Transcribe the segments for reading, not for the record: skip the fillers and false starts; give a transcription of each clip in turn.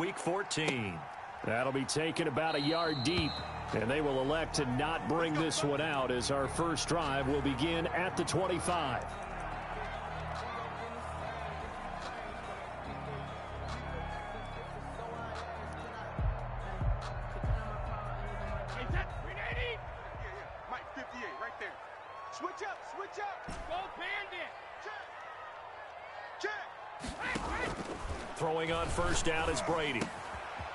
Week 14. That'll be taken about a yard deep, and they will elect to not bring this one out as our first drive will begin at the 25. Throwing on first down is Brady.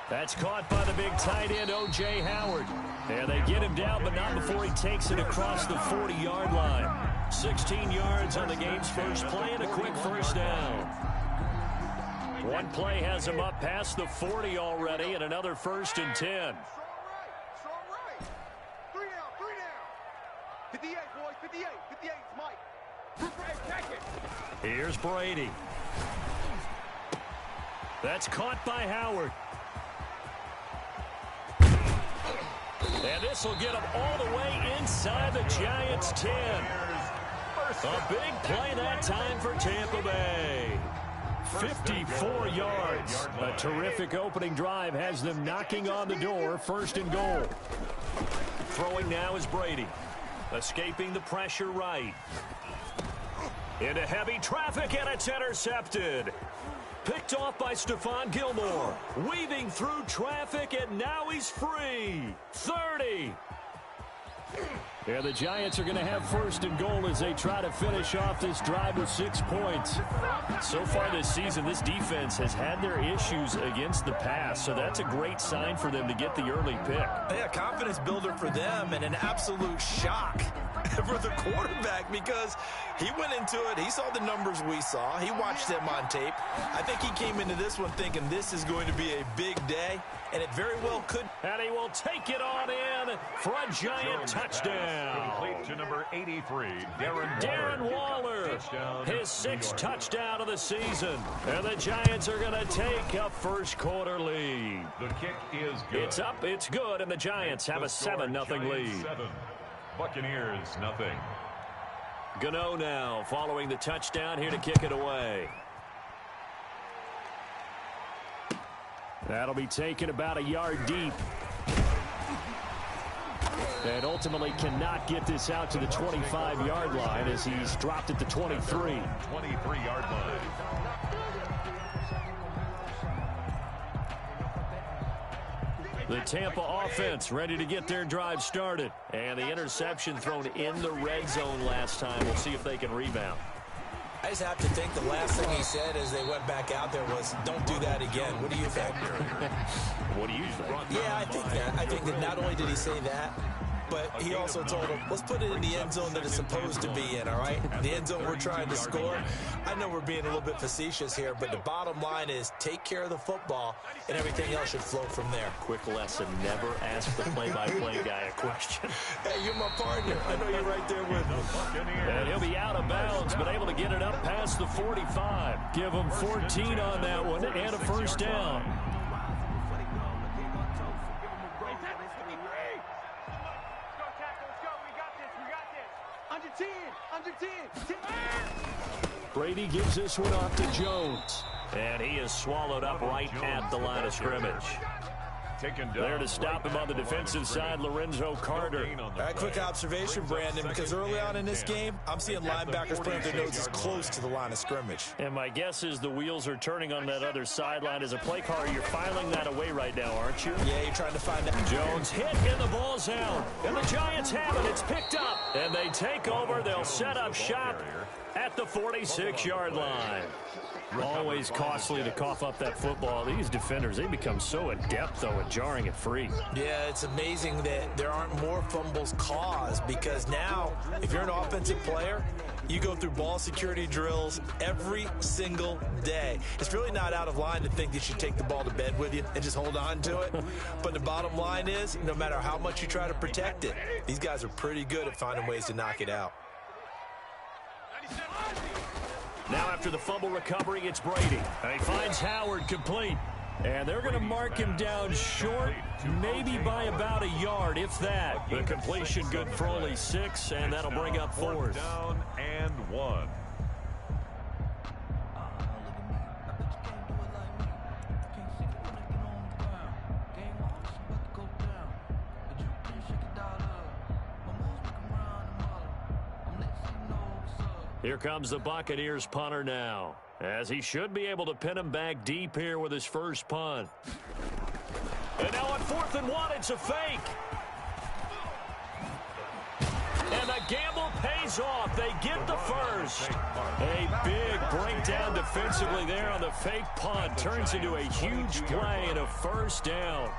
That's caught by the big tight end, O.J. Howard. And they get him down, but not before he takes it across the 40-yard line. 16 yards on the game's first play and a quick first down. One play has him up past the 40 already and another 1st and 10. 3 down. 58, boys, 58. 58, Mike. Here's Brady. That's caught by Howard. And this will get him all the way inside the Giants' 10. A big play that time for Tampa Bay. 54 yards. A terrific opening drive has them knocking on the door, 1st and goal. Throwing now is Brady. Escaping the pressure right. Into heavy traffic, and it's intercepted. Picked off by Stephon Gilmore. Weaving through traffic, and now he's free. 30. Yeah, the Giants are going to have 1st and goal as they try to finish off this drive with 6 points. So far this season, this defense has had their issues against the pass, so that's a great sign for them to get the early pick. Yeah, confidence builder for them and an absolute shock for the quarterback because he went into it. He saw the numbers we saw. He watched them on tape. I think he came into this one thinking this is going to be a big day, and it very well could. And he will take it on in for a Giant touchdown. Complete to number 83, Darren Waller. His 6th touchdown of the season. And the Giants are going to take a first quarter lead. The kick is good. It's up, it's good, and the Giants have a 7-0 lead. 7. Buccaneers, nothing. Gano now following the touchdown here to kick it away. That'll be taken about a yard deep. And ultimately cannot get this out to the 25-yard line as he's dropped at the 23. 23-yard line. The Tampa offense ready to get their drive started. And the interception thrown in the red zone last time. We'll see if they can rebound. I just have to think the last thing he said as they went back out there was, don't do that again. What do you think? What do you think? Yeah, I think that. I think that not only did he say that, but he also told him, let's put it in the end zone that it's supposed to be in, all right? The end zone we're trying to score. I know we're being a little bit facetious here, but the bottom line is take care of the football, and everything else should flow from there. Quick lesson, never ask the play-by-play guy a question. Hey, you're my partner. I know you're right there with me. And he'll be out of bounds, but able to get it up past the 45. Give him 14 on that one and a first down. Brady gives this one off to Jones. And he is swallowed up right at the line of scrimmage. There to stop him on the defensive side, Lorenzo Carter. All right, quick observation, Brandon, because early on in this game, I'm seeing linebackers playing their noses close to the line of scrimmage. And my guess is the wheels are turning on that other sideline. As a play caller, you're filing that away right now, aren't you? Yeah, you're trying to find that. Jones hit, and the ball's out. And the Giants have it. It's picked up. And they take over. They'll set up shop at the 46-yard line. Always costly to cough up that football. These defenders, they become so adept, though, at jarring it free. Yeah, it's amazing that there aren't more fumbles caused because now, if you're an offensive player, you go through ball security drills every single day. It's really not out of line to think that you take the ball to bed with you and just hold on to it. But the bottom line is, no matter how much you try to protect it, these guys are pretty good at finding ways to knock it out. Now after the fumble recovery, it's Brady. And he finds Howard complete. And they're going to mark him down short, maybe by about a yard, if that. The completion good for only 6, and that'll bring up 4th. Down and 1. Here comes the Buccaneers punter now, as he should be able to pin him back deep here with his first punt. And now on 4th and 1, it's a fake. And the gamble pays off. They get the first. A big breakdown defensively there on the fake punt. Turns into a huge play and a first down.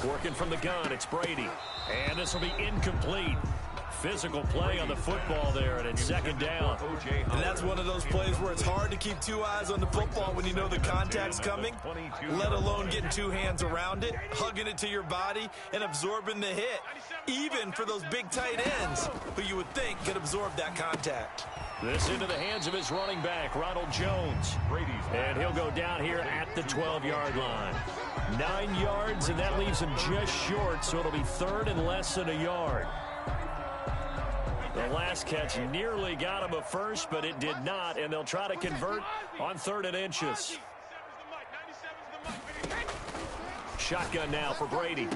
Working from the gun, it's Brady. And this will be incomplete. Physical play on the football there, and it's 2nd down. And that's one of those plays where it's hard to keep 2 eyes on the football when you know the contact's coming, let alone getting 2 hands around it, hugging it to your body, and absorbing the hit, even for those big tight ends who you would think could absorb that contact. This into the hands of his running back, Ronald Jones. And he'll go down here at the 12-yard line. 9 yards, and that leaves him just short, so it'll be 3rd and less than a yard. The last catch nearly got him a first, but it did not, and they'll try to convert on 3rd and inches. Shotgun now for Brady.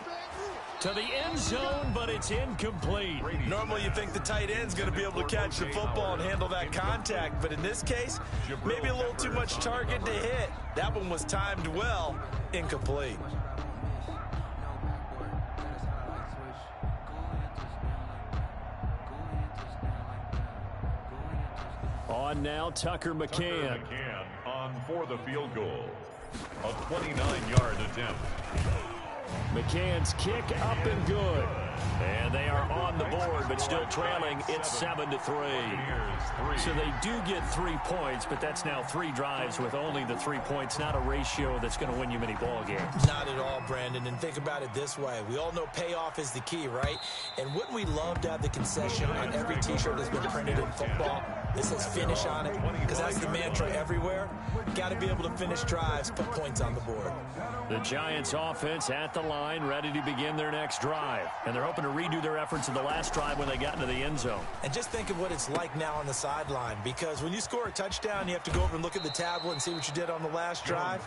To the end zone, but it's incomplete. Normally you think the tight end's going to be able to catch the football and handle that contact, but in this case, maybe a little too much target to hit. That one was timed well, incomplete. On now, Tucker McCann. On for the field goal. A 29-yard attempt. McCann's kick up and good. And they are on the board, but still trailing. It's 7-3. So they do get 3 points, but that's now 3 drives with only the 3 points. Not a ratio that's going to win you many ball games. Not at all, Brandon. And think about it this way. We all know payoff is the key, right? And wouldn't we love to have the concession on every T-shirt that's been printed in football that says finish on it? Because that's the mantra everywhere. Got to be able to finish drives, put points on the board. The Giants offense at the line, ready to begin their next drive. And they're hoping to redo their efforts in the last drive when they got into the end zone. And just think of what it's like now on the sideline, because when you score a touchdown, you have to go over and look at the tablet and see what you did on the last drive.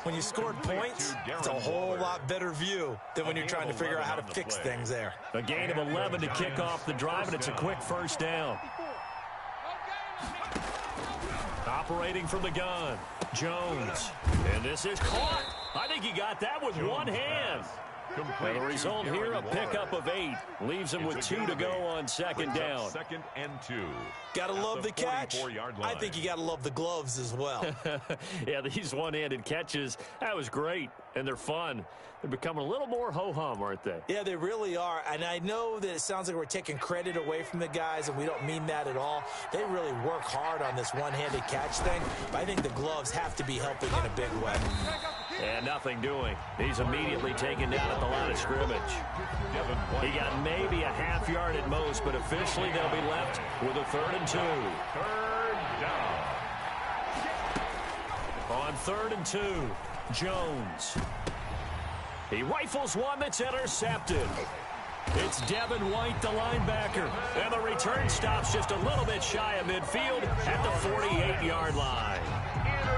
When you scored points, it's a whole lot better view than when you're trying to figure out how to fix things there. A gain of 11 to kick off the drive, and it's a quick first down. Operating from the gun, Jones. And this is caught. I think he got that with one hand. And the result here, a pickup of 8. Leaves him with 2 to go on 2nd down. 2nd and 2. Gotta love the catch. I think you gotta love the gloves as well. Yeah, these one-handed catches, that was great. And they're fun. They're becoming a little more ho-hum, aren't they? Yeah, they really are. And I know that it sounds like we're taking credit away from the guys, and we don't mean that at all. They really work hard on this one-handed catch thing, but I think the gloves have to be helping in a big way. And nothing doing. He's immediately taken down at the line of scrimmage. He got maybe a half yard at most, but officially they'll be left with a 3rd and 2. 3rd down. On 3rd and 2, Jones. He rifles one that's intercepted. It's Devin White, the linebacker. And the return stops just a little bit shy of midfield at the 48-yard line.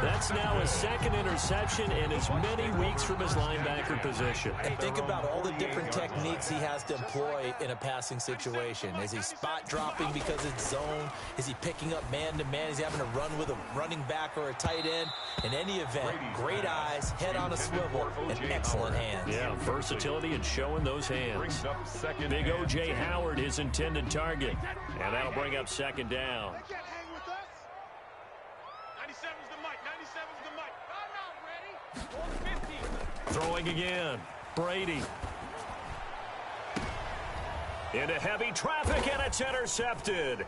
That's now his 2nd interception in as many weeks from his linebacker position. And think about all the different techniques he has to employ in a passing situation. Is he spot dropping because it's zone? Is he picking up man-to-man? Is he having to run with a running back or a tight end? In any event, great eyes, head on a swivel, and excellent hands. Yeah, versatility and showing those hands. Big O.J. Howard, his intended target. And that'll bring up 2nd down. Throwing again. Brady. Into heavy traffic, and it's intercepted.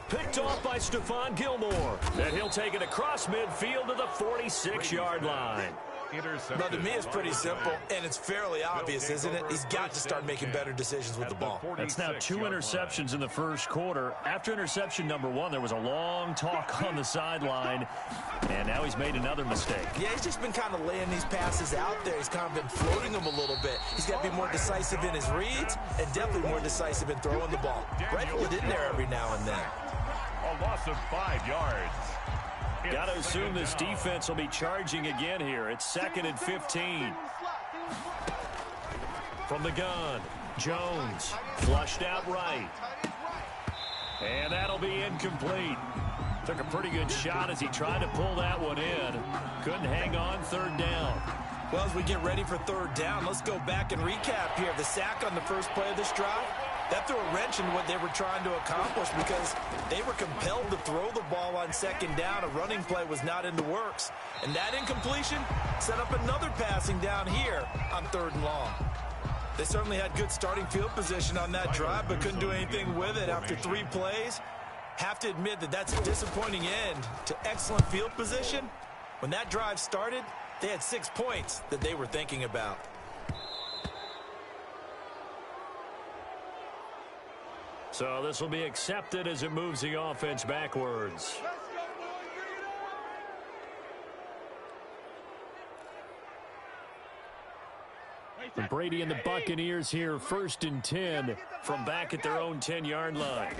Picked off by Stephon Gilmore. And he'll take it across midfield to the 46-yard line. But to me, it's pretty simple, and it's fairly obvious, isn't it? He's got to start making better decisions with the ball. That's now 2 interceptions in the first quarter. After interception number 1, there was a long talk on the sideline, and now he's made another mistake. Yeah, he's just been kind of laying these passes out there. He's kind of been floating them a little bit. He's got to be more decisive in his reads and definitely more decisive in throwing the ball. Rifle it in there every now and then. A loss of 5 yards. Got to assume this defense will be charging again here. It's 2nd and 15. From the gun, Jones flushed out right. And that'll be incomplete. Took a pretty good shot as he tried to pull that one in. Couldn't hang on, 3rd down. Well, as we get ready for 3rd down, let's go back and recap here. The sack on the first play of this drive, that threw a wrench in what they were trying to accomplish because they were compelled to throw the ball on 2nd down. A running play was not in the works. And that incompletion set up another passing down here on 3rd and long. They certainly had good starting field position on that drive, but couldn't do anything with it after 3 plays. Have to admit that that's a disappointing end to excellent field position. When that drive started, they had 6 points that they were thinking about. So this will be accepted as it moves the offense backwards. Brady and the Buccaneers here, 1st and 10 from back at their own 10-yard line.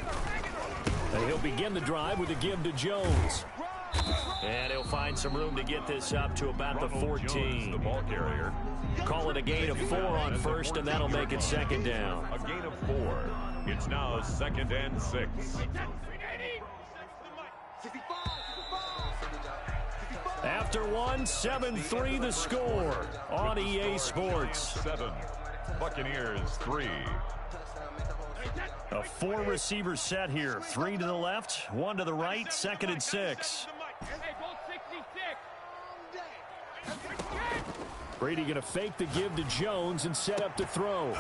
And he'll begin the drive with a give to Jones. And he'll find some room to get this up to about the 14. Jones, the ball carrier. Call it a gain of 4 on 1st, and that'll make it 2nd down. A gain of 4. It's now 2nd and 6. After 1, 7-3 the score on EA Sports. 7. Buccaneers 3. A 4-receiver set here. 3 to the left, 1 to the right, 2nd and 6. Brady going to fake the give to Jones and set up to throw.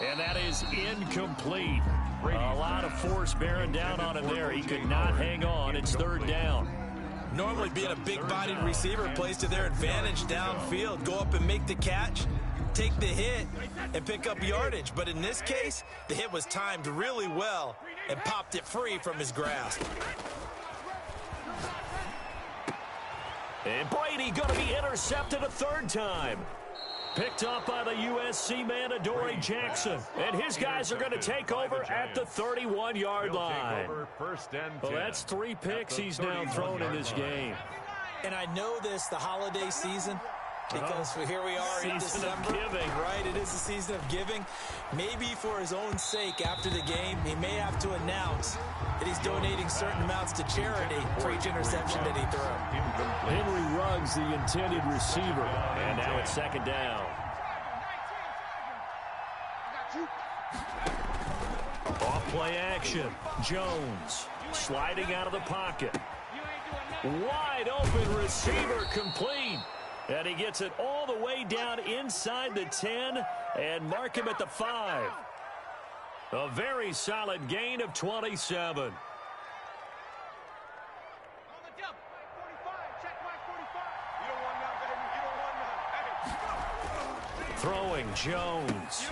And that is incomplete. A lot of force bearing down on him there. He could not hang on. It's 3rd down. Normally being a big-bodied receiver plays to their advantage downfield. Go up and make the catch, take the hit, and pick up yardage. But in this case, the hit was timed really well and popped it free from his grasp. And Brady going to be intercepted a 3rd time. Picked up by the USC man, Adoree Jackson. And his guys are going to take over at the 31-yard line. Well, that's 3 picks he's now thrown in this game. And I know this, the holiday season, because here we are in December. Season of giving. Right, it is the season of giving. Maybe for his own sake after the game, he may have to announce that he's donating certain amounts to charity for each interception that he threw. Henry Ruggs, the intended receiver. And now it's 2nd down. Off-play action. Jones sliding out of the pocket. Wide open receiver complete. And he gets it all the way down inside the 10 and mark him at the 5. A very solid gain of 27. Throwing Jones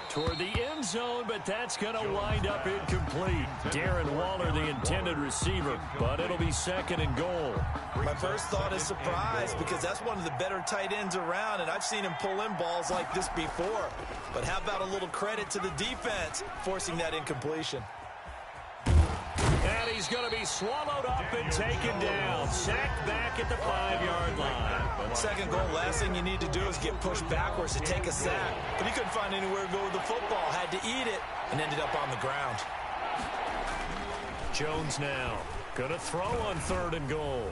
toward the end zone, but that's going to wind up incomplete. Darren Waller, the intended receiver, but it'll be 2nd and goal. My first thought is surprise because that's one of the better tight ends around, and I've seen him pull in balls like this before. But how about a little credit to the defense forcing that incompletion? And he's going to be swallowed up and taken down. Sacked back at the 5-yard line. 2nd goal, last thing you need to do is get pushed backwards to take a sack. But he couldn't find anywhere to go with the football. Had to eat it and ended up on the ground. Jones now going to throw on 3rd and goal.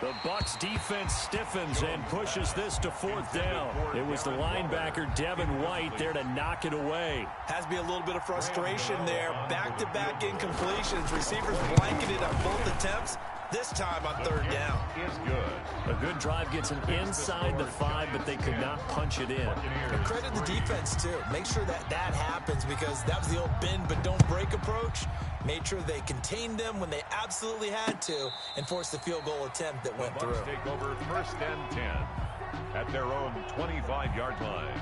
The Bucs defense stiffens and pushes this to 4th down. It was the linebacker Devin White there to knock it away. Has to be a little bit of frustration there. Back-to-back incompletions. Receivers blanketed on both attempts. This time on 3rd down. Is good. A good drive gets him inside the 5, but they could not punch it in. And credit the defense, too. Make sure that happens because that was the old bend but don't break approach. Made sure they contained them when they absolutely had to and forced the field goal attempt that went through. Bucs take over 1st and 10 at their own 25-yard line.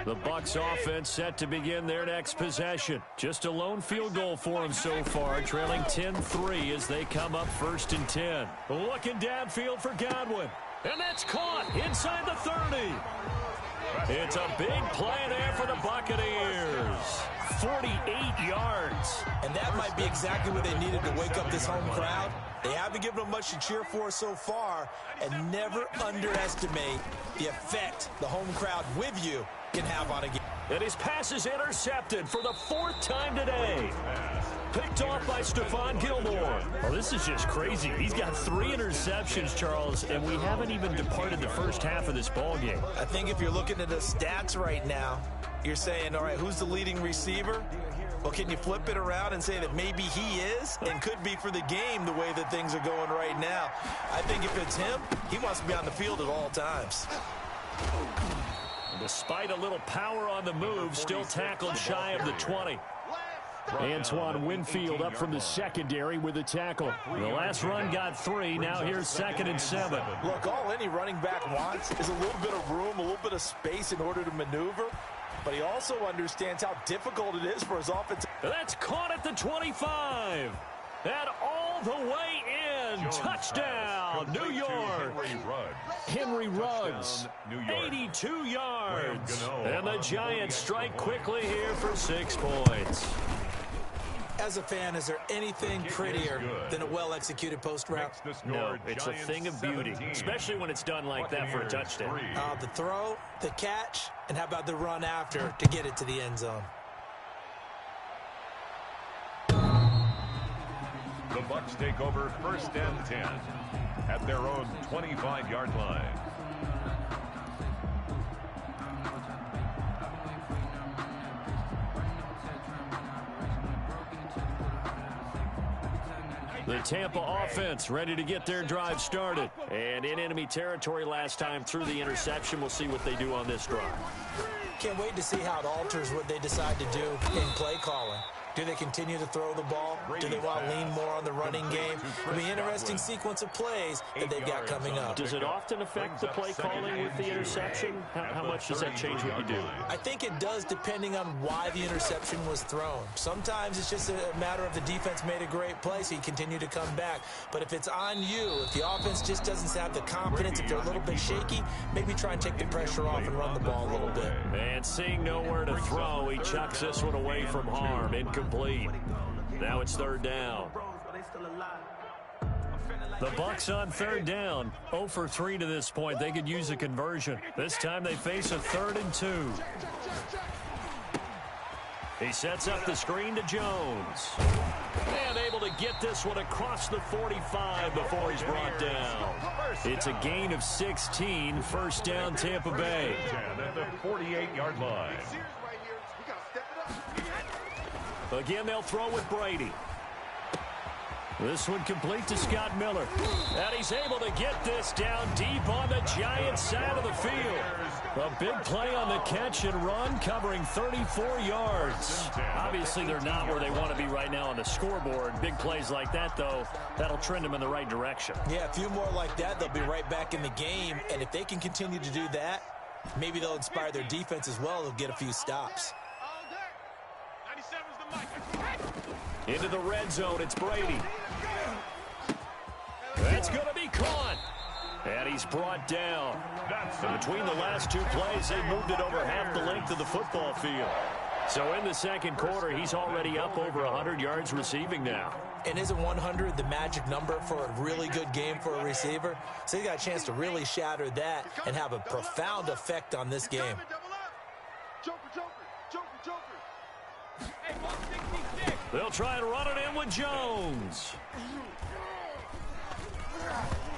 The Bucs offense set to begin their next possession. Just a lone field goal for them so far, trailing 10-3 as they come up 1st and 10. Looking downfield for Godwin. And that's caught inside the 30. It's a big play there for the Buccaneers. 48 yards. And that might be exactly what they needed to wake up this home crowd. They haven't given them much to cheer for so far, and never underestimate the effect the home crowd with you can have on a game. And his pass is intercepted for the 4th time today. Picked off by Stephon Gilmore. Oh, this is just crazy. He's got 3 interceptions, Charles, and we haven't even departed the first half of this ball game. I think if you're looking at the stats right now, you're saying, all right, who's the leading receiver? Well, can you flip it around and say that maybe he is and could be for the game the way that things are going right now? I think if it's him, he wants to be on the field at all times. Despite a little power on the move, still tackled shy of the 20. Antoine Winfield up from the secondary with a tackle. The last run got 3. Now here's 2nd and 7. Look, all any running back wants is a little bit of room, a little bit of space in order to maneuver. But he also understands how difficult it is for his offense. That's caught at the 25. And all the way in. Touchdown, New York. Henry Ruggs, 82 yards. And the Giants strike quickly here for 6 points. As a fan, is there anything prettier than a well-executed post route? No, it's a thing of beauty, especially when it's done like that for a touchdown. The throw, the catch, and how about the run after to get it to the end zone? The Bucs take over 1st and 10 at their own 25-yard line. The Tampa offense ready to get their drive started. And in enemy territory last time through the interception. We'll see what they do on this drive. Can't wait to see how it alters what they decide to do in play calling. Do they continue to throw the ball? Do they want to lean more on the running game? It'll be an interesting sequence of plays that they've got coming up. Does it often affect the play calling with the interception? How much does that change what you do? I think it does depending on why the interception was thrown. Sometimes it's just a matter of the defense made a great play, so you continue to come back. But if it's on you, if the offense just doesn't have the confidence, if they're a little bit shaky, maybe try and take the pressure off and run the ball a little bit. And seeing nowhere to throw, he chucks this one away from harm. Incomplete. Now it's 3rd down. The Bucs on 3rd down. 0 for 3 to this point. They could use a conversion. This time they face a 3rd and 2. He sets up the screen to Jones. And able to get this one across the 45 before he's brought down. It's a gain of 16. 1st down, Tampa Bay. At the 48-yard line. Again, they'll throw with Brady. This one complete to Scott Miller. And he's able to get this down deep on the Giants side of the field. A big play on the catch and run, covering 34 yards. Obviously, they're not where they want to be right now on the scoreboard. Big plays like that, though, that'll trend them in the right direction. Yeah, a few more like that, they'll be right back in the game. And if they can continue to do that, maybe they'll inspire their defense as well. They'll get a few stops. Into the red zone, it's Brady. That's going to be caught. And he's brought down. And between the last 2 plays, they moved it over half the length of the football field. So in the 2nd quarter, he's already up over 100 yards receiving now. And isn't 100 the magic number for a really good game for a receiver? So he got a chance to really shatter that and have a profound effect on this game. They'll try and run it in with Jones.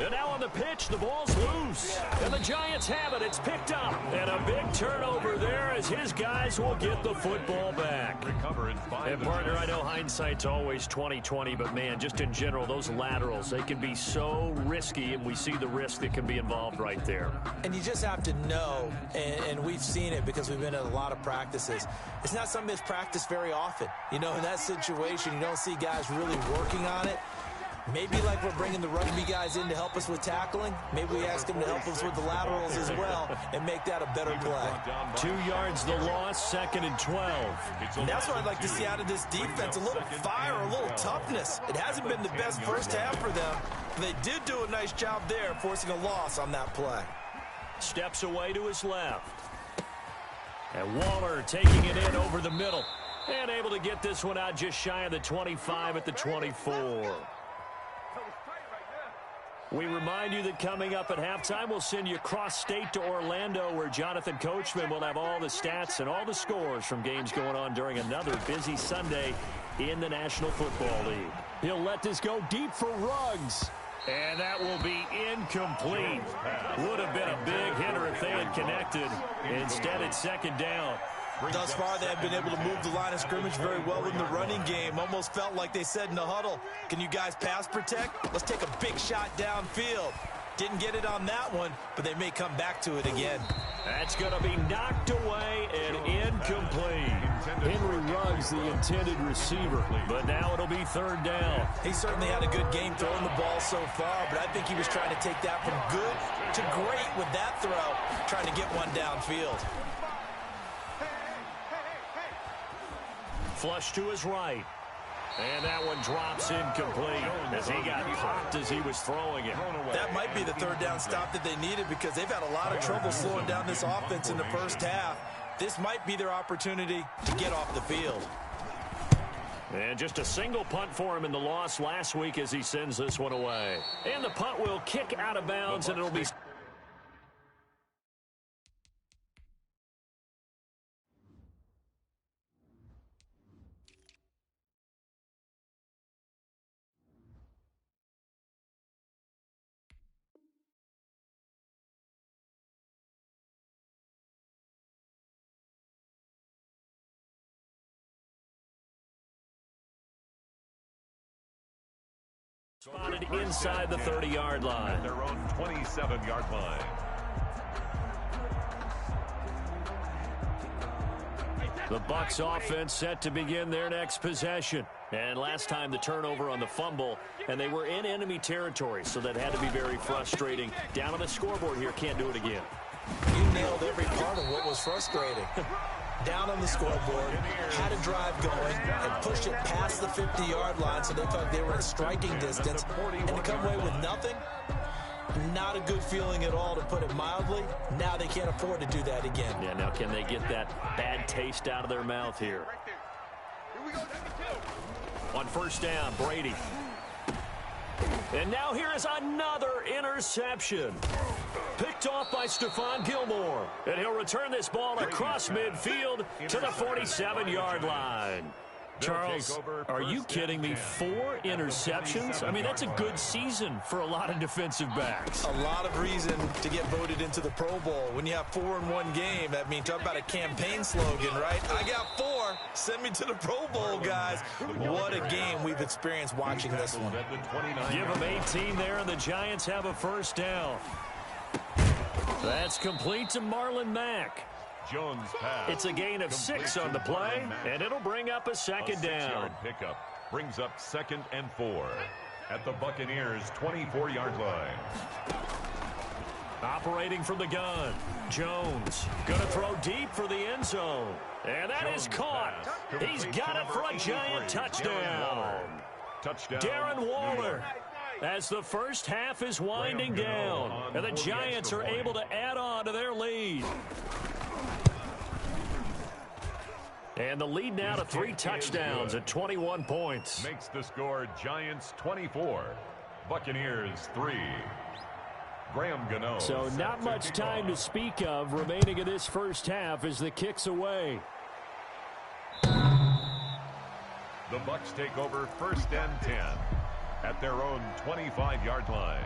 And now on the pitch, the ball's loose. And the Giants have it. It's picked up. And a big turnover there as his guys will get the football back. And partner, I know hindsight's always 20/20, but man, just in general, those laterals, they can be so risky, and we see the risk that can be involved right there. And you just have to know, and we've seen it because we've been at a lot of practices. It's not something that's practiced very often. You know, in that situation, you don't see guys really working on it. Maybe like we're bringing the rugby guys in to help us with tackling, maybe we ask them to help us with the laterals as well and make that a better play. 2 yards the loss, 2nd and 12. And that's what I'd like to see out of this defense, a little fire, a little toughness. It hasn't been the best first half for them. They did do a nice job there, forcing a loss on that play. Steps away to his left. And Waller taking it in over the middle. And able to get this one out just shy of the 25 at the 24. We remind you that coming up at halftime, we'll send you cross-state to Orlando, where Jonathan Coachman will have all the stats and all the scores from games going on during another busy Sunday in the National Football League. He'll let this go deep for Ruggs. And that will be incomplete. Would have been a big hitter if they had connected. Instead, it's second down. Thus far, they have been able to move the line of scrimmage very well in the running game. Almost felt like they said in the huddle, can you guys pass protect? Let's take a big shot downfield. Didn't get it on that one, but they may come back to it again. That's going to be knocked away and incomplete. Henry Ruggs, the intended receiver, but now it'll be third down. He certainly had a good game throwing the ball so far, but I think he was trying to take that from good to great with that throw, trying to get one downfield. Flush to his right. And that one drops incomplete as he got popped as he was throwing it. That might be the third down stop that they needed because they've had a lot of trouble slowing down this offense in the first half. This might be their opportunity to get off the field. And just a single punt for him in the loss last week as he sends this one away. And the punt will kick out of bounds, and it'll be... spotted inside the 30-yard line. At their own 27-yard line. The Bucs offense set to begin their next possession. And last time the turnover on the fumble, and they were in enemy territory, so that had to be very frustrating. Down on the scoreboard here, can't do it again. You nailed every part of what was frustrating. Down on the scoreboard, had a drive going, and pushed it past the 50-yard line so they thought they were in striking distance, and to come away with nothing, not a good feeling at all, to put it mildly. Now they can't afford to do that again. Yeah, now can they get that bad taste out of their mouth here? On first down, Brady. And now here is another interception. Picked off by Stephon Gilmore. And he'll return this ball across midfield to the 47-yard line. Charles, are you kidding me? 4 interceptions? I mean, that's a good season for a lot of defensive backs. A lot of reason to get voted into the Pro Bowl. When you have 4 in one game, I mean, talk about a campaign slogan, right? I got 4. Send me to the Pro Bowl, guys. What a game we've experienced watching this one. Give them 18 there, and the Giants have a first down. That's complete to Marlon Mack. Jones pass. It's a gain of 6 on the play, and it'll bring up a second down. Pickup brings up 2nd and 4 at the Buccaneers' 24-yard line. Operating from the gun, Jones going to throw deep for the end zone, and that is caught. He's got it for a Giant touchdown. Darren Waller. As the first half is winding down, and the Giants are able to add on to their lead. And the lead now to 3 touchdowns at 21 points. Makes the score Giants 24, Buccaneers 3. Graham Gano. So not much time to speak of remaining in this first half as the kick's away. The Bucs take over 1st and 10 at their own 25-yard line.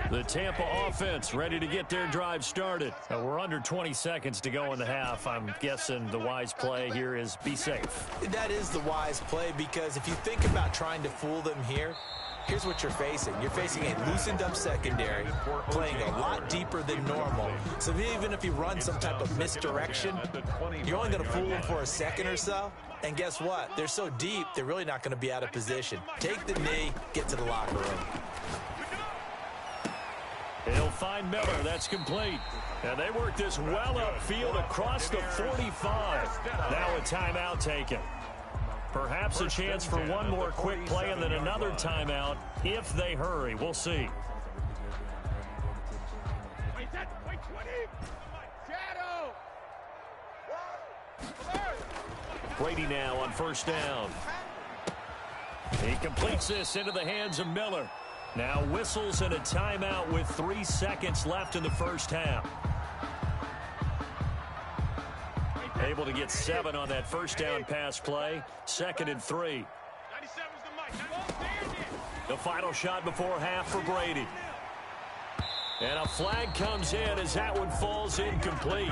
The Tampa offense ready to get their drive started. We're under 20 seconds to go in the half. I'm guessing the wise play here is be safe. That is the wise play, because if you think about trying to fool them here, here's what you're facing. You're facing a loosened up secondary, playing a lot deeper than normal. So even if you run some type of misdirection, you're only going to fool them for a second or so. And guess what? They're so deep, they're really not going to be out of position. Take the knee, get to the locker room. He'll find Miller. That's complete. And they work this well upfield across the 45. Now a timeout taken. Perhaps a chance for one more quick play and then another timeout if they hurry. We'll see. Brady now on first down. He completes this into the hands of Miller. Now whistles and a timeout with 3 seconds left in the first half. Able to get 7 on that first down pass play. 2nd and 3. The final shot before half for Brady. And a flag comes in as that one falls incomplete.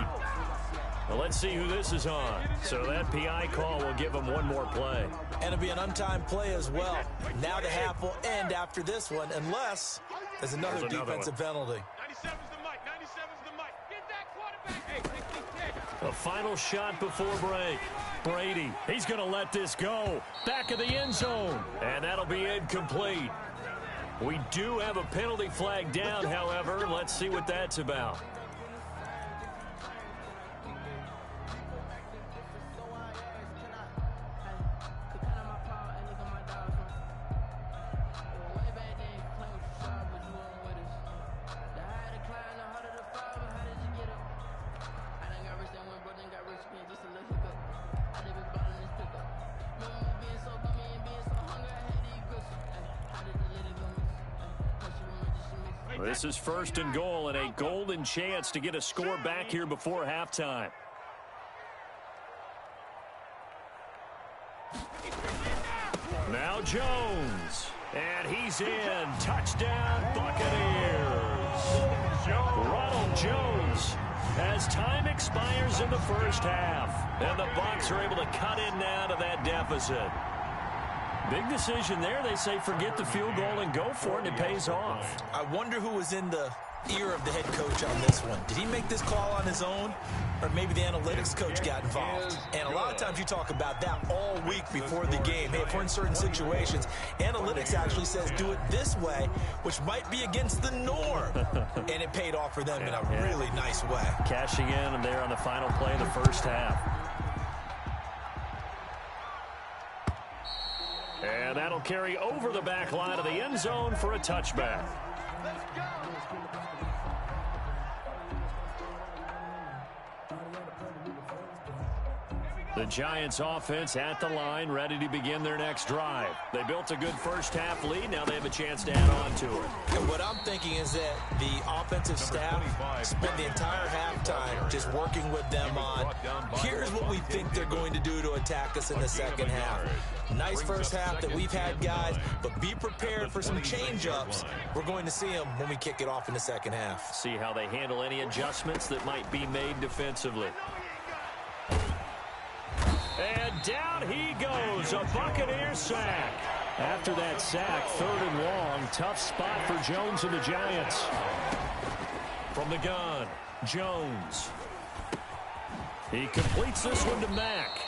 Well, let's see who this is on. So that PI call will give him one more play. And it'll be an untimed play as well. Now the half will end after this one, unless there's another defensive penalty. 97's the mic. 97's the mic. Get that quarterback. Hey, A final shot before break. Brady, he's going to let this go. Back of the end zone. And that'll be incomplete. We do have a penalty flag down, however. Let's see what that's about. This is 1st and goal and a golden chance to get a score back here before halftime. Now Jones. And he's in. Touchdown, Buccaneers. Ronald Jones as time expires in the first half. And the Bucs are able to cut in now to that deficit. Big decision there. They say forget the field goal and go for it, and it pays off. I wonder who was in the ear of the head coach on this one. Did he make this call on his own, or maybe the analytics coach got involved? And a lot of times you talk about that all week before the game. Hey, if we're in certain situations, analytics actually says do it this way, which might be against the norm. And it paid off for them in a really nice way. Cashing in there on the final play of the first half. And that'll carry over the back line of the end zone for a touchback. let's go. The Giants offense at the line, ready to begin their next drive. They built a good first half lead. Now they have a chance to add on to it. And what I'm thinking is that the offensive staff spent the entire halftime just working with them on, here's what we think they're going to do to attack us in the second half. Nice first half that we've had, guys, but be prepared for some change-ups. We're going to see them when we kick it off in the second half. See how they handle any adjustments that might be made defensively. And down he goes, a Buccaneer sack. After that sack, 3rd and long, tough spot for Jones and the Giants. From the gun, Jones. He completes this one to Mack.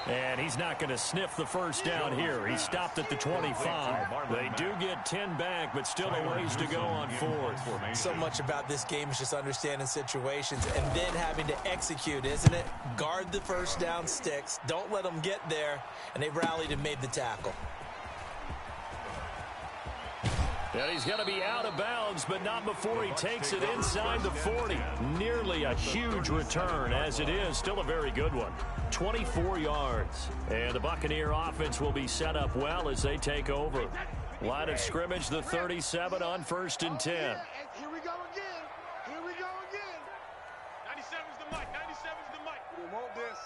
And he's not going to sniff the first down here. He stopped at the 25. They do get 10 back, but still a ways to go on 4th. So much about this game is just understanding situations and then having to execute, isn't it? Guard the first down sticks. Don't let them get there. And they rallied and made the tackle. And he's going to be out of bounds, but not before he takes it inside the 40. Nearly a huge return, as it is. Still a very good one. 24 yards. And the Buccaneer offense will be set up well as they take over. Line of scrimmage, the 37 on 1st and 10. Here we go again. Here we go again. 97's the mic. 97's the mic. We want this.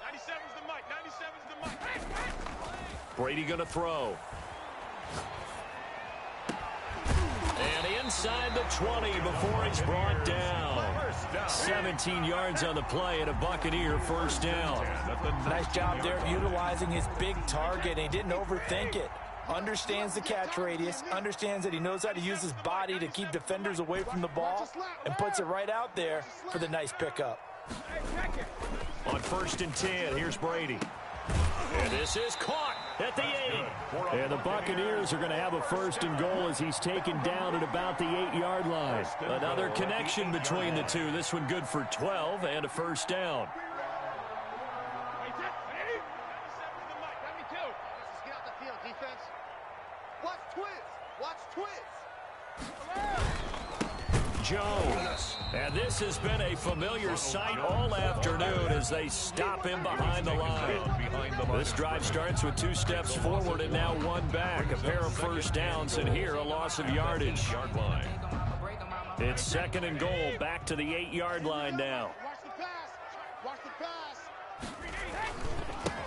97's the mic. 97's the mic. Brady going to throw. And inside the 20 before he's brought down. 17 yards on the play and a Buccaneer first down. Nice job there of utilizing his big target. He didn't overthink it. Understands the catch radius, understands that he knows how to use his body to keep defenders away from the ball, and puts it right out there for the nice pickup. On 1st and 10, here's Brady. And this is caught at the 8. And the Buccaneers are going to have a 1st and goal as he's taken down at about the 8-yard line. Another connection between the two. This one good for 12 and a first down. defense. Watch twist. Watch twist. Jones. And this has been a familiar sight all afternoon as they stop him behind the line. This drive starts with 2 steps forward and now 1 back. A pair of first downs, and here a loss of yardage. It's 2nd and goal, back to the 8-yard line now. Watch the pass. Watch the pass.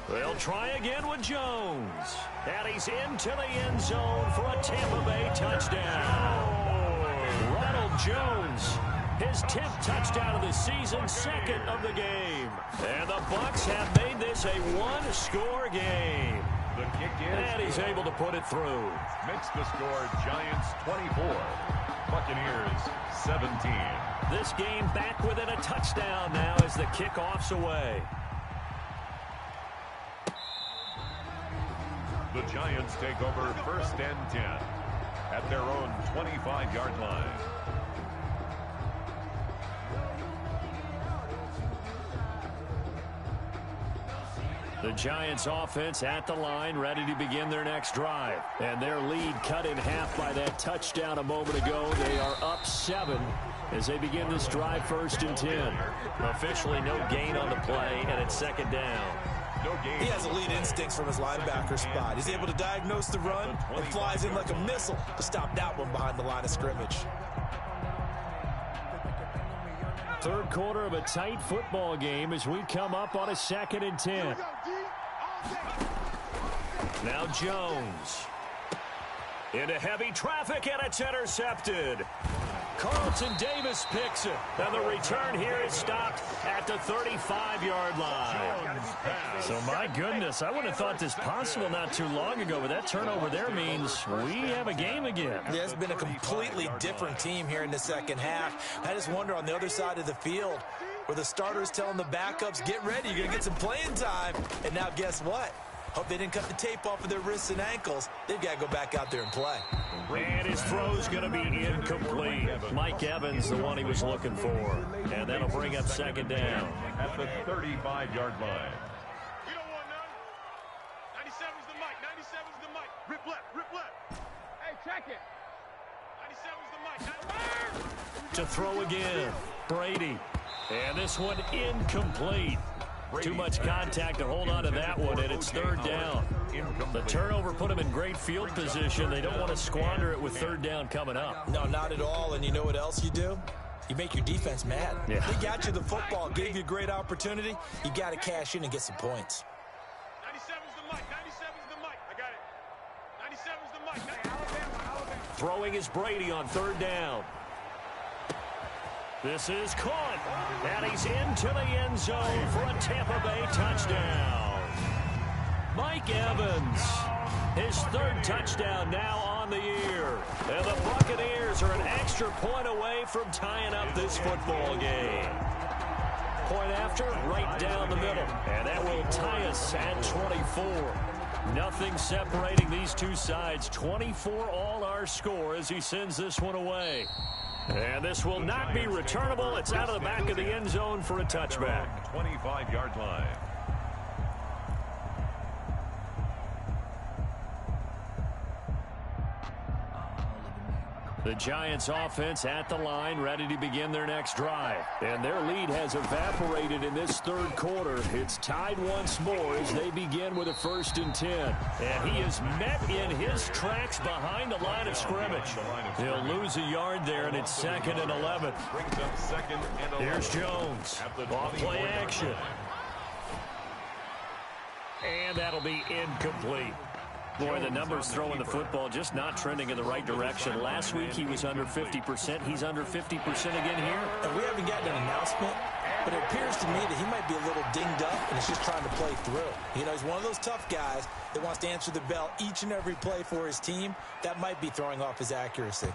They'll try again with Jones. And he's into the end zone for a Tampa Bay touchdown. Ronald Jones, his 10th touchdown of the season, 2nd of the game. And the Bucs have made this a 1-score game. The kick is, and he's able to put it through. Makes the score Giants 24, Buccaneers 17. This game back within a touchdown now as the kickoff's away. The Giants take over 1st and 10 at their own 25-yard line. The Giants offense at the line, ready to begin their next drive. And their lead cut in half by that touchdown a moment ago. They are up 7 as they begin this drive 1st and 10. Officially no gain on the play, and it's 2nd down. He has elite instincts from his linebacker spot. He's able to diagnose the run and flies in like a missile to stop that one behind the line of scrimmage. 3rd quarter of a tight football game as we come up on a 2nd and 10. Now Jones. Into heavy traffic, and it's intercepted. Carlton Davis picks it. And the return here is stopped at the 35-yard line. So, my goodness, I would have thought this possible not too long ago, but that turnover there means we have a game again. Yeah, it's been a completely different team here in the 2nd half. I just wonder on the other side of the field where the starters telling the backups, get ready, you're going to get some playing time. And now guess what? Hope they didn't cut the tape off of their wrists and ankles. They've got to go back out there and play. And his throw's going to be incomplete. Mike Evans, the one he was looking for. And that'll bring up 2nd down. At the 35-yard line. We don't want none. 97's the mic. 97's the mic. Rip left. Rip left. Hey, check it. 97's the mic. To throw again. Brady. And this one incomplete. Too much contact to hold on to that one, and it's 3rd down. The turnover put them in great field position. They don't want to squander it with 3rd down coming up. No, not at all. And you know what else you do? You make your defense mad. Yeah. They got you the football, gave you a great opportunity. You got to cash in and get some points. 97's the mic. 97's the mic. I got it. 97's the mic. Alabama. Throwing is Brady on 3rd down. This is caught, and he's into the end zone for a Tampa Bay touchdown. Mike Evans, his 3rd touchdown now on the year. And the Buccaneers are an extra point away from tying up this football game. Point after, right down the middle. And that will tie us at 24. Nothing separating these two sides. 24 all our score as he sends this one away. And this will not be returnable. It's out of the back of the end zone for a touchback. 25-yard line. The Giants offense at the line, ready to begin their next drive. And their lead has evaporated in this 3rd quarter. It's tied once more as they begin with a 1st and 10. And he is met in his tracks behind the line of scrimmage. He'll lose a yard there, and it's 2nd and 11. Brings up 2nd and 11. Here's Jones. Off play action. And that'll be incomplete. Boy, the numbers throwing the football just not trending in the right direction. Last week he was under 50%. He's under 50% again here. And we haven't gotten an announcement, but it appears to me that he might be a little dinged up and is just trying to play through. You know, he's one of those tough guys that wants to answer the bell each and every play for his team. That might be throwing off his accuracy.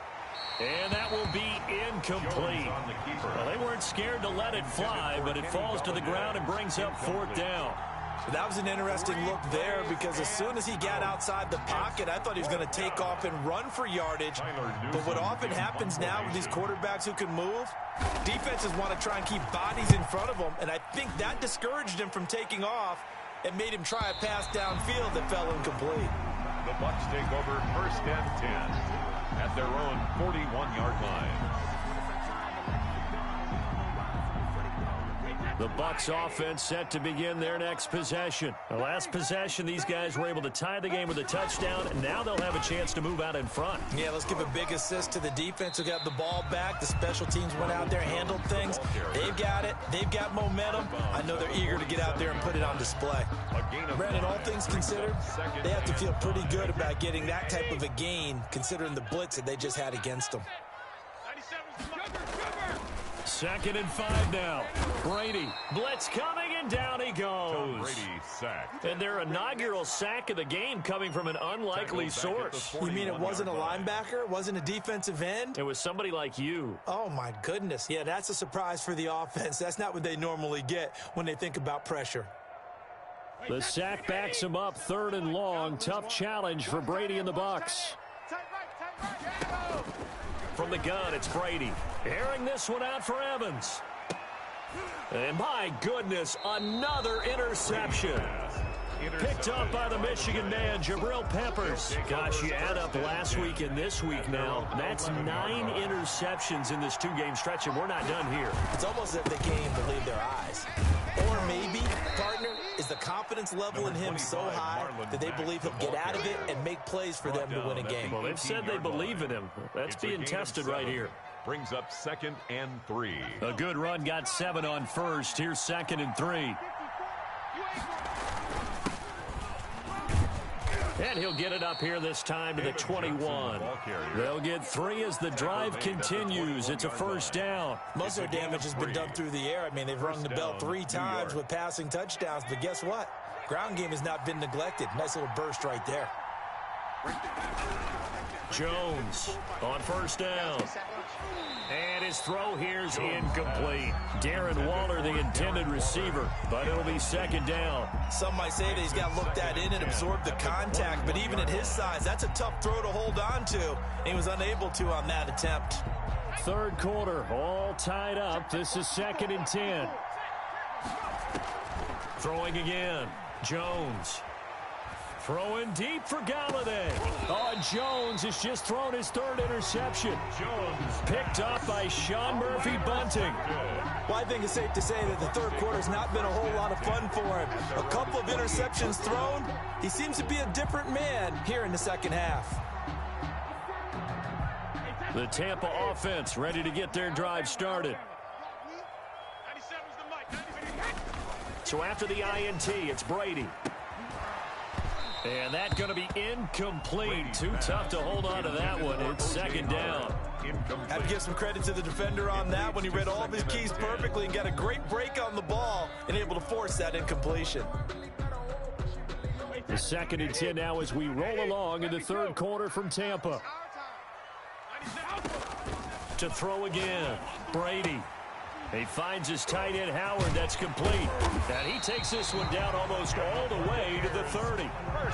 And that will be incomplete. Well, they weren't scared to let it fly, but it falls to the ground and brings up 4th down. That was an interesting look there because as soon as he got outside the pocket, I thought he was going to take off and run for yardage. But what often happens now with these quarterbacks who can move, defenses want to try and keep bodies in front of them, and I think that discouraged him from taking off and made him try a pass downfield that fell incomplete. The Bucs take over 1st and 10 at their own 41-yard line. The Bucs offense set to begin their next possession. The last possession, these guys were able to tie the game with a touchdown, and now they'll have a chance to move out in front. Yeah, let's give a big assist to the defense who got the ball back. The special teams went out there, handled things. They've got it. They've got momentum. I know they're eager to get out there and put it on display. Brandon, all things considered, they have to feel pretty good about getting that type of a gain, considering the blitz that they just had against them. 2nd and 5 now. Brady, blitz coming, and down he goes. Brady sacked. And their inaugural sack of the game coming from an unlikely source. You mean it wasn't a linebacker? It wasn't a defensive end? It was somebody like you. Oh, my goodness. Yeah, that's a surprise for the offense. That's not what they normally get when they think about pressure. The sack backs him up, 3rd and long. Tough challenge for Brady and the Bucs. From the gun, it's Brady. Airing this one out for Evans. And my goodness, another interception. Picked up by the Michigan man, Jabril Peppers. Gosh, you add up last week and this week now. That's 9 interceptions in this 2-game stretch, and we're not done here. It's almost as if they can't even believe their eyes. Or maybe, partner, is the confidence level in him so high that they believe he'll get out of it and make plays for them to win a game. Well, they've said they believe in him. That's being tested right here. Brings up 2nd and 3. A good run got 7 on first. Here's 2nd and 3. And he'll get it up here this time to the 21. They'll get 3 as the drive continues. It's a 1st down. Most of their damage has been done through the air. I mean, they've rung the bell 3 times with passing touchdowns. But guess what? Ground game has not been neglected. Nice little burst right there. Jones on 1st down. And his throw here's incomplete. Darren Waller, the intended receiver, but it'll be 2nd down. Some might say that he's got looked at in and absorbed the contact, but even at his size, that's a tough throw to hold on to. He was unable to on that attempt. 3rd quarter, all tied up. This is 2nd and 10. Throwing again. Jones. Throwing deep for Galladay. Oh, Jones has just thrown his 3rd interception. Jones picked up by Sean Murphy Bunting. Well, I think it's safe to say that the 3rd quarter's not been a whole lot of fun for him. A couple of interceptions thrown. He seems to be a different man here in the 2nd half. The Tampa offense ready to get their drive started. So after the INT, it's Brady. And that's going to be incomplete. Too tough to hold on to that one. It's 2nd down. Have to give some credit to the defender on that one. He read all of his keys perfectly and got a great break on the ball and able to force that incompletion. The 2nd and 10 now as we roll along in the 3rd quarter from Tampa. To throw again, Brady. He finds his tight end, Howard. That's complete. And he takes this one down almost all the way to the 30.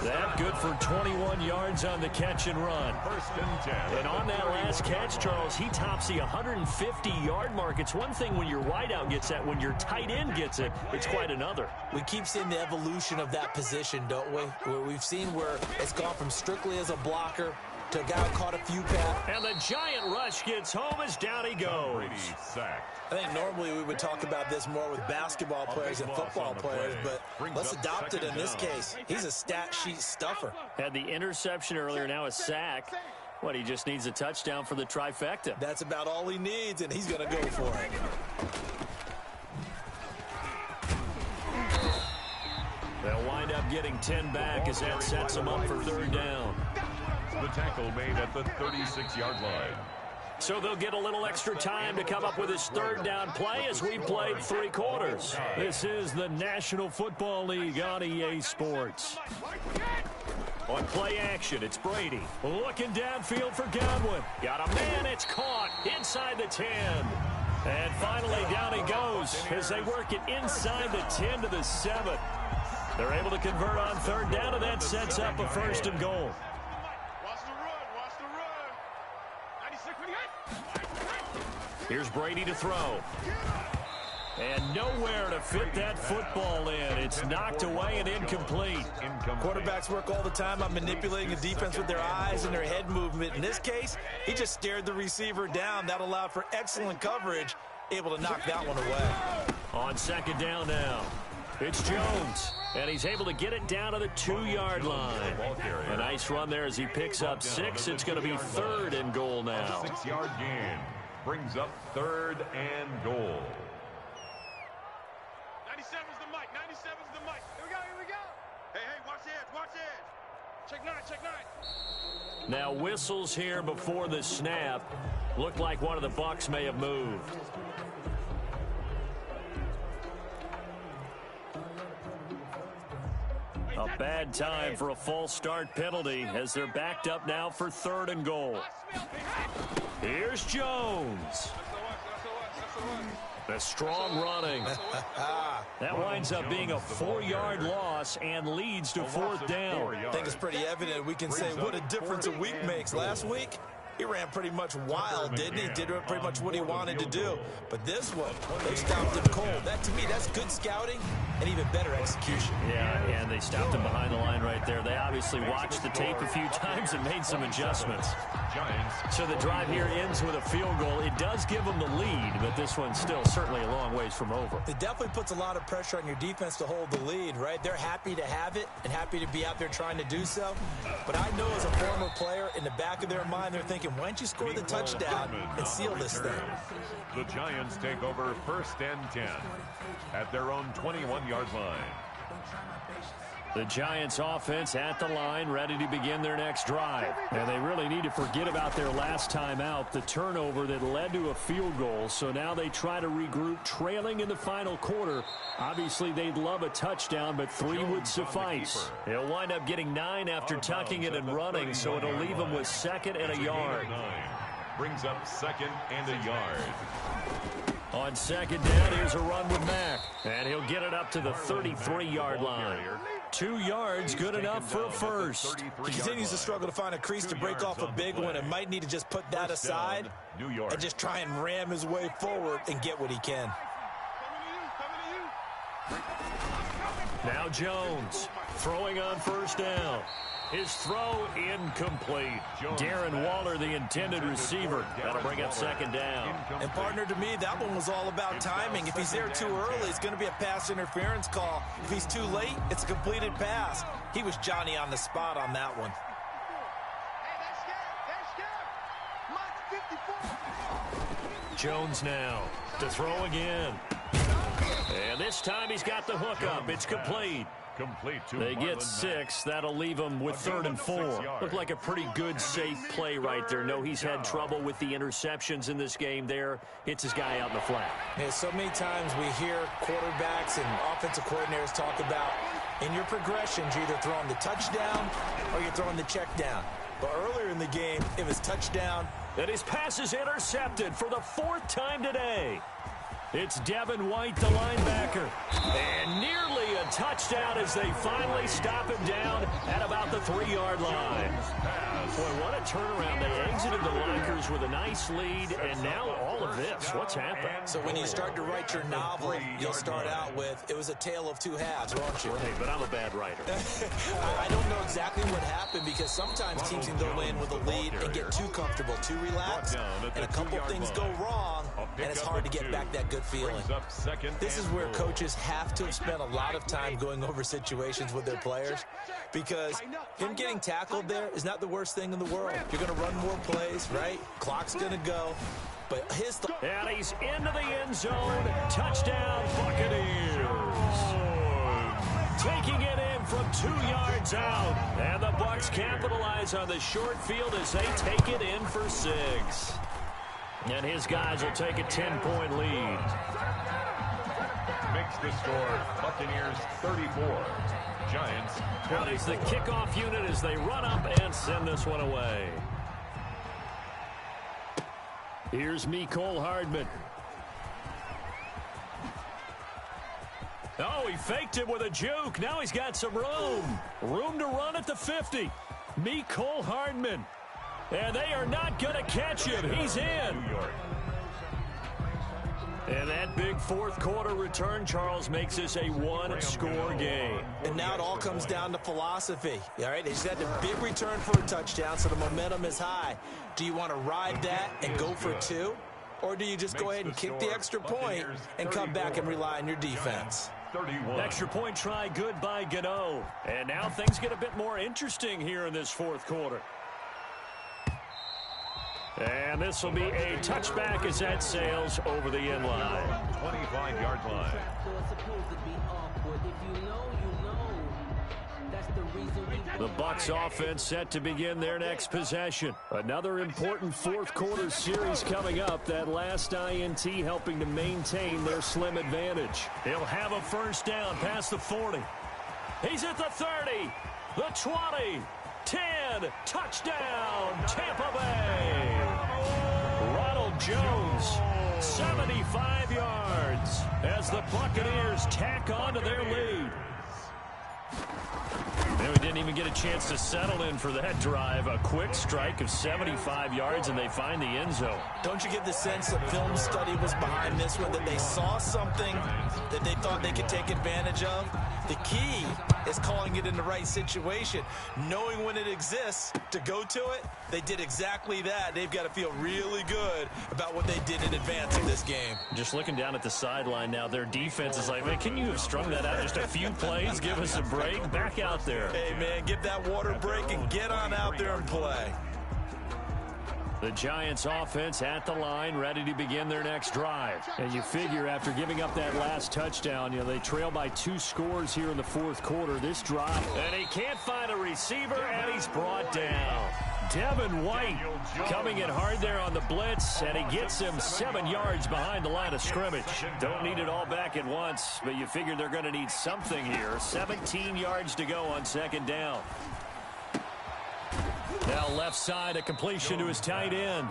That good for 21 yards on the catch and run. 1st and 10. And on that last catch, Charles, he tops the 150-yard mark. It's one thing when your wideout gets that. When your tight end gets it, it's quite another. We keep seeing the evolution of that position, don't we? Where we've seen where it's gone from strictly as a blocker to a guy who caught a few passes. And the giant rush gets home as down he goes. Brady sacked. I think normally we would talk about this more with basketball players and football players, but let's adopt it in this case. He's a stat sheet stuffer. Had the interception earlier, now a sack. What, he just needs a touchdown for the trifecta. That's about all he needs, and he's going to go for it. They'll wind up getting 10 back as that sets them up for 3rd down. The tackle made at the 36-yard line. So they'll get a little extra time to come up with his 3rd down play as we played 3 quarters. This is the National Football League on EA Sports. On play action, it's Brady. Looking downfield for Godwin. Got a man, it's caught inside the 10. And finally down he goes as they work it inside the 10 to the 7. They're able to convert on 3rd down, and that sets up a 1st and goal. Here's Brady to throw. And nowhere to fit that football in. It's knocked away and incomplete. Quarterbacks work all the time on manipulating the defense with their eyes and their head movement. In this case, he just stared the receiver down. That allowed for excellent coverage, able to knock that one away. On second down now, it's Jones. And he's able to get it down to the 2-yard line. A nice run there as he picks up 6. It's going to be 3rd and goal now. 6-yard gain brings up 3rd and goal. 97's the mic. 97's the mic. Here we go. Here we go. Hey, watch the edge. Watch the edge. Check 9. Check 9. Now whistles here before the snap. Looked like one of the Bucs may have moved. A bad time for a false start penalty as they're backed up now for 3rd and goal. Here's Jones. The strong running. That winds up being a 4-yard loss and leads to 4th down. I think it's pretty evident. We can say what a difference a week makes. Last week, he ran pretty much wild, didn't he? Did pretty much what he wanted to do. But this one, they stopped him cold. That, to me, that's good scouting and even better execution. Yeah, and they stopped him behind the line right there. They obviously watched the tape a few times and made some adjustments. So the drive here ends with a field goal. It does give them the lead, but this one's still certainly a long ways from over. It definitely puts a lot of pressure on your defense to hold the lead, right? They're happy to have it and happy to be out there trying to do so. But I know as a former player, in the back of their mind, they're thinking, why don't you score the touchdown and seal this thing? The Giants take over 1st and 10 at their own 21-yard line. The Giants offense at the line, ready to begin their next drive. And they really need to forget about their last time out, the turnover that led to a field goal. So now they try to regroup, trailing in the final quarter. Obviously, they'd love a touchdown, but 3 would suffice. He'll wind up getting 9 after tucking it and running, so it'll leave him with 2nd and a yard. Brings up 2nd and a yard. On second down, here's a run with Mack. And he'll get it up to the 33-yard line. 2 yards, good enough for a first. He continues to struggle to find a crease to break off a big one and might need to just put that aside and just try and ram his way forward and get what he can. Now Jones throwing on 1st down. His throw incomplete. Darren Waller, the intended receiver. That'll bring up 2nd down. And partner, to me, that one was all about timing. If he's there too early, it's going to be a pass interference call. If he's too late, it's a completed pass. He was Johnny on the spot on that one. Jones now to throw again. And this time he's got the hook up. It's complete. They get 6. That'll leave him with 3rd and 4. Looked like a pretty good, safe play right there. No, he's had trouble with the interceptions in this game there. Hits his guy out in the flat. Yeah, so many times we hear quarterbacks and offensive coordinators talk about in your progressions, you're either throwing the touchdown or you're throwing the check down. But earlier in the game, it was touchdown. And his pass is intercepted for the 4th time today. It's Devin White, the linebacker. And nearly a touchdown as they finally stop him down at about the 3-yard line. Boy, what a turnaround. They exited the lockers with a nice lead, and now all of this. What's happened? So when you start to write your novel, you'll start out with, it was a tale of 2 halves, won't you? Hey, but I'm a bad writer. I don't know exactly what happened because sometimes teams can go in with a lead and get too comfortable, too relaxed, and a couple things go wrong, and it's hard to get back that good feeling. This is where coaches have to have spent a lot of time going over situations with their players because him getting tackled there is not the worst thing in the world. You're going to run more plays, right? Clock's going to go. But and he's into the end zone. Touchdown, Buccaneers. Taking it in from 2 yards out. And the Bucs capitalize on the short field as they take it in for 6. And his guys will take a 10-point lead. Makes the score Buccaneers 34. Giants 24. What is the kickoff unit as they run up and send this one away? Here's Mecole Hardman. Oh, he faked it with a juke. Now he's got some room. Room to run at the 50. Mecole Hardman. And they are not going to catch him. He's in. And that big fourth quarter return, Charles, makes this a one-score game. And now it all comes down to philosophy. All right, they just had a big return for a touchdown, so the momentum is high. Do you want to ride that and go for two? Or do you just go ahead and kick the extra point and come back and rely on your defense? 31. Extra point try good by Gano. And now things get a bit more interesting here in this fourth quarter. And this will be a touchback as that sails over the end line. 25-yard line. So it's supposed to be awkward. If you know, you know. That's the reason we The Bucs offense set to begin their next possession. Another important fourth quarter series coming up. That last INT helping to maintain their slim advantage. He'll have a first down past the 40. He's at the 30, the 20, 10, touchdown, Tampa Bay. Ronald Jones, 75 yards as the Buccaneers tack on to their lead. And we didn't even get a chance to settle in for that drive. A quick strike of 75 yards, and they find the end zone. Don't you get the sense that film study was behind this one, that they saw something that they thought they could take advantage of? The key is calling it in the right situation, knowing when it exists to go to it. They did exactly that. They've got to feel really good about what they did in advance of this game. Just looking down at the sideline now, their defense is like, man, can you have strung that out just a few plays? Give us a break. Back out there. Hey, man, give that water break and get on out there and play. The Giants offense at the line, ready to begin their next drive. And you figure after giving up that last touchdown, you know, they trail by 2 scores here in the fourth quarter. This drive, and he can't find a receiver, and he's brought down. Devin White coming in hard there on the blitz, and he gets him 7 yards behind the line of scrimmage. Don't need it all back at once, but you figure they're going to need something here. 17 yards to go on second down. Now left side, a completion to his tight end.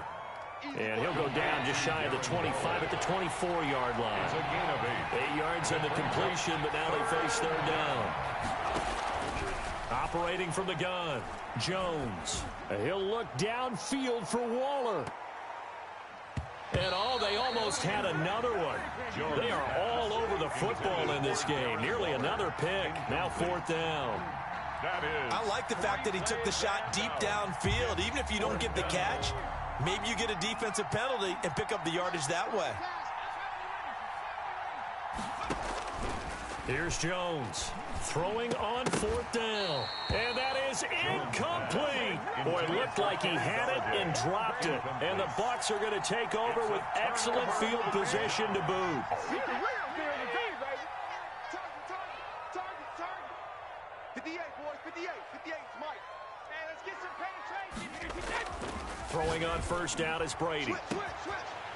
And he'll go down just shy of the 25 at the 24-yard line. It's a gain of 8 yards on the completion, but now they face third down. Operating from the gun, Jones. He'll look downfield for Waller. And they almost had another one. They are all over the football in this game. Nearly another pick. Now fourth down. I like the fact that he took the shot deep downfield. Even if you don't get the catch, maybe you get a defensive penalty and pick up the yardage that way. Here's Jones throwing on fourth down. And that is incomplete. Boy, it looked like he had it and dropped it. And the Bucs are going to take over with excellent field position to boot. Throwing on first down is Brady.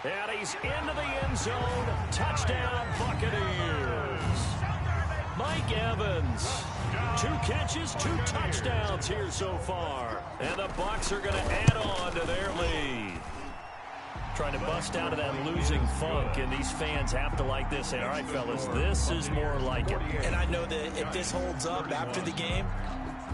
And he's into the end zone. Touchdown, Buccaneers. Mike Evans. 2 catches, 2 touchdowns here so far. And the Bucs are going to add on to their lead. Trying to bust out of that losing funk, and these fans have to like this. Say, all right, fellas, this is more like it. And I know that if this holds up after the game,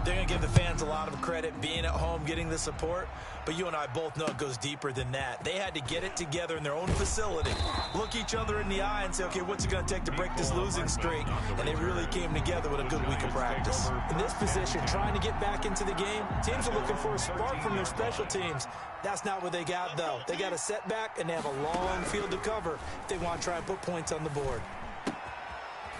they're going to give the fans a lot of credit being at home, getting the support. But you and I both know it goes deeper than that. They had to get it together in their own facility, look each other in the eye and say, okay, what's it going to take to break this losing streak? And they really came together with a good week of practice. In this position, trying to get back into the game, teams are looking for a spark from their special teams. That's not what they got, though. They got a setback, and they have a long field to cover if they want to try and put points on the board.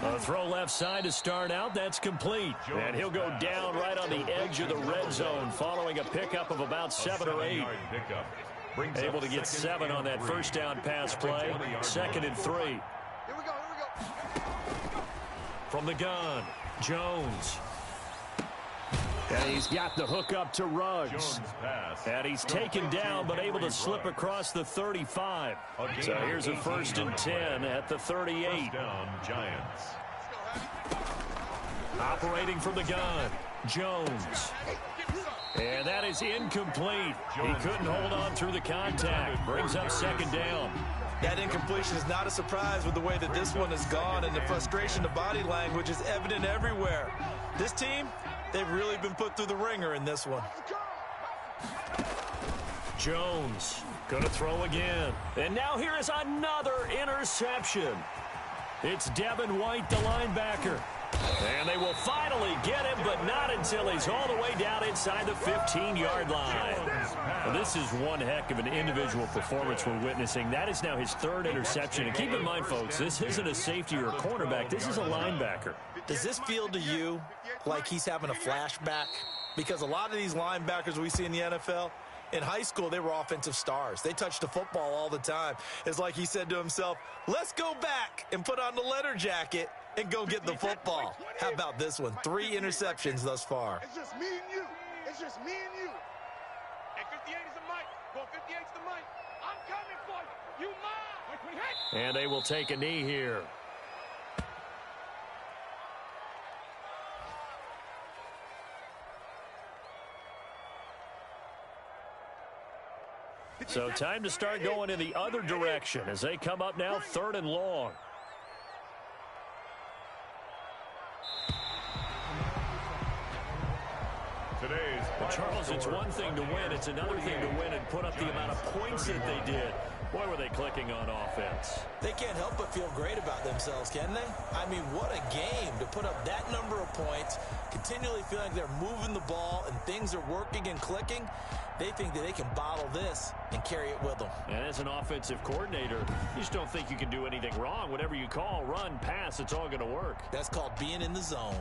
A throw left side to start out. That's complete. And he'll go down right on the edge of the red zone following a pickup of about 7 or 8. Able to get 7 on that first down pass play. 2nd and 3. Here we go. From the gun, Jones. And he's got the hook up to Ruggs. And he's taken down, but able to slip across the 35. So here's a 1st and 10 at the 38. Giants. Operating from the gun, Jones. And that is incomplete. He couldn't hold on through the contact. Brings up 2nd down. That incompletion is not a surprise with the way that this one has gone, and the frustration of body language is evident everywhere. This team, they've really been put through the ringer in this one. Jones going to throw again. And now here is another interception. It's Devin White, the linebacker. And they will finally get him, but not until he's all the way down inside the 15-yard line. Well, this is one heck of an individual performance we're witnessing. That is now his third interception. And keep in mind, folks, this isn't a safety or a cornerback. This is a linebacker. Does this feel to you like he's having a flashback? Because a lot of these linebackers we see in the NFL, in high school, they were offensive stars. They touched the football all the time. It's like he said to himself, let's go back and put on the leather jacket and go get the football. How about this one? 3 interceptions thus far. It's just me and you. It's just me and you. Hey, 58 is the mic. Going 58 is the mic. I'm coming for you. You mine. And they will take a knee here. So time to start going in the other direction as they come up now 3rd and long. Well, Charles, it's one thing to win. It's another thing to win and put up the amount of points that they did. Boy, were they clicking on offense. They can't help but feel great about themselves, can they? I mean, what a game to put up that number of points, continually feeling like they're moving the ball and things are working and clicking. They think that they can bottle this and carry it with them. And as an offensive coordinator, you just don't think you can do anything wrong. Whatever you call, run, pass, it's all going to work. That's called being in the zone.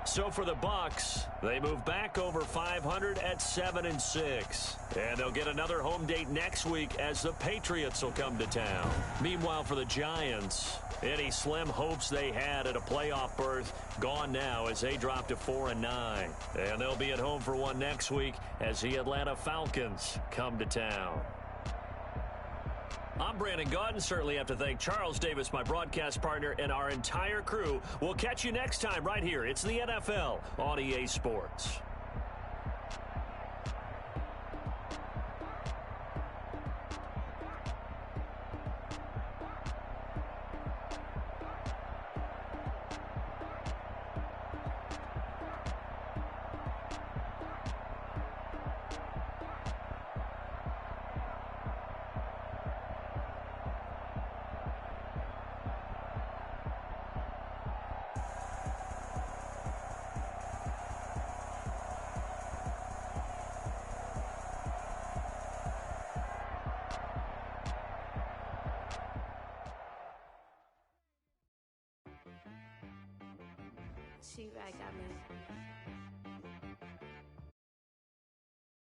So for the Bucs, they move back over 500 at 7-6. And they'll get another home date next week as the Patriots will come to town. Meanwhile, for the Giants, any slim hopes they had at a playoff berth gone now as they drop to 4-9. And they'll be at home for one next week as the Atlanta Falcons come to town. I'm Brandon Gaudin. Certainly have to thank Charles Davis, my broadcast partner, and our entire crew. We'll catch you next time right here. It's the NFL on EA Sports. She right got me.